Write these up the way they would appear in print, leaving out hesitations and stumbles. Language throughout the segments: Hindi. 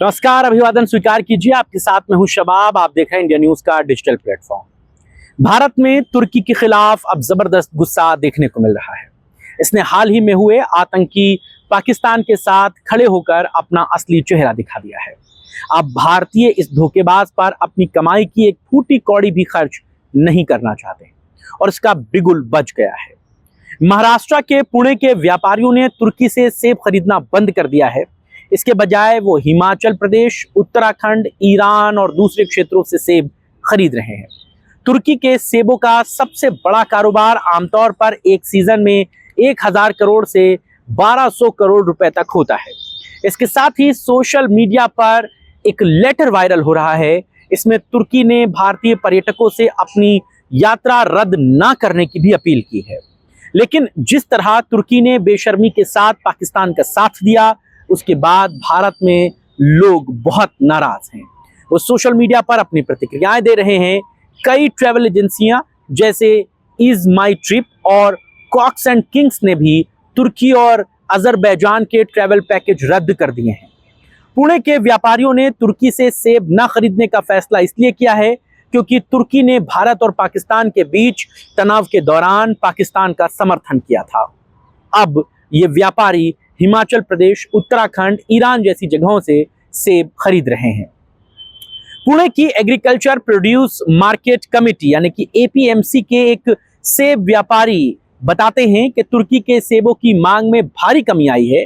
नमस्कार, अभिवादन स्वीकार कीजिए। आपके साथ में हूं शबाब। आप देख रहे हैं इंडिया न्यूज का डिजिटल प्लेटफॉर्म। भारत में तुर्की के खिलाफ अब जबरदस्त गुस्सा देखने को मिल रहा है। इसने हाल ही में हुए आतंकी पाकिस्तान के साथ खड़े होकर अपना असली चेहरा दिखा दिया है। अब भारतीय इस धोखेबाज पर अपनी कमाई की एक फूटी कौड़ी भी खर्च नहीं करना चाहते और इसका बिगुल बज गया है। महाराष्ट्र के पुणे के व्यापारियों ने तुर्की से सेब खरीदना बंद कर दिया है। इसके बजाय वो हिमाचल प्रदेश, उत्तराखंड, ईरान और दूसरे क्षेत्रों से सेब खरीद रहे हैं। तुर्की के सेबों का सबसे बड़ा कारोबार आमतौर पर एक सीजन में 1000 करोड़ से 1200 करोड़ रुपए तक होता है। इसके साथ ही सोशल मीडिया पर एक लेटर वायरल हो रहा है। इसमें तुर्की ने भारतीय पर्यटकों से अपनी यात्रा रद्द ना करने की भी अपील की है। लेकिन जिस तरह तुर्की ने बेशर्मी के साथ पाकिस्तान का साथ दिया, उसके बाद भारत में लोग बहुत नाराज हैं। वो सोशल मीडिया पर अपनी प्रतिक्रियाएं दे रहे हैं। कई ट्रैवल एजेंसियां जैसे इज माई ट्रिप और कॉक्स एंड किंग्स ने भी तुर्की और अजरबैजान के ट्रैवल पैकेज रद्द कर दिए हैं। पुणे के व्यापारियों ने तुर्की से सेब न खरीदने का फैसला इसलिए किया है क्योंकि तुर्की ने भारत और पाकिस्तान के बीच तनाव के दौरान पाकिस्तान का समर्थन किया था। अब ये व्यापारी हिमाचल प्रदेश, उत्तराखंड, ईरान जैसी जगहों से सेब खरीद रहे हैं। पुणे की एग्रीकल्चर प्रोड्यूस मार्केट कमेटी यानी कि एपीएमसी के एक सेब व्यापारी बताते हैं कि तुर्की के सेबों की मांग में भारी कमी आई है।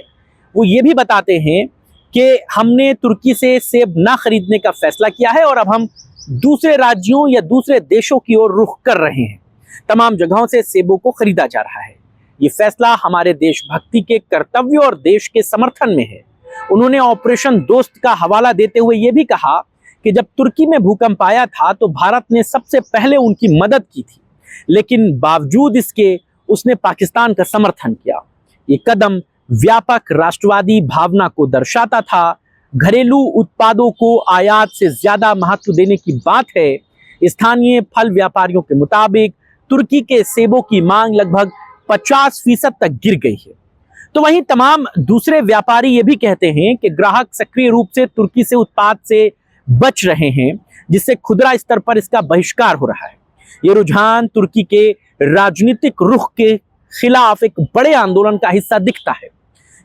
वो ये भी बताते हैं कि हमने तुर्की से सेब ना खरीदने का फैसला किया है और अब हम दूसरे राज्यों या दूसरे देशों की ओर रुख कर रहे हैं। तमाम जगहों से सेबों को खरीदा जा रहा है। ये फैसला हमारे देशभक्ति के कर्तव्य और देश के समर्थन में है। उन्होंने ऑपरेशन दोस्त का हवाला देते हुए ये भी कहा कि जब तुर्की में भूकंप आया था तो भारत ने सबसे पहले उनकी मदद की थी, लेकिन बावजूद इसके उसने पाकिस्तान का समर्थन किया। ये कदम व्यापक राष्ट्रवादी भावना को दर्शाता था। घरेलू उत्पादों को आयात से ज्यादा महत्व देने की बात है। स्थानीय फल व्यापारियों के मुताबिक तुर्की के सेबों की मांग लगभग 50% तक गिर गई है। तो वहीं तमाम दूसरे व्यापारी ये भी कहते हैं कि ग्राहक सक्रिय रूप से तुर्की से उत्पाद से बच रहे हैं, जिससे खुदरा स्तर पर इसका बहिष्कार हो रहा है। ये रुझान तुर्की के राजनीतिक रुख के खिलाफ एक बड़े आंदोलन का हिस्सा दिखता है।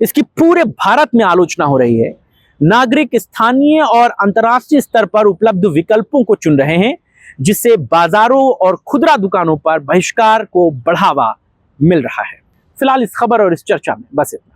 इसकी पूरे भारत में आलोचना हो रही है। नागरिक स्थानीय और अंतर्राष्ट्रीय स्तर पर उपलब्ध विकल्पों को चुन रहे हैं, जिससे बाजारों और खुदरा दुकानों पर बहिष्कार को बढ़ावा मिल रहा है। फिलहाल इस खबर और इस चर्चा में बस इतना।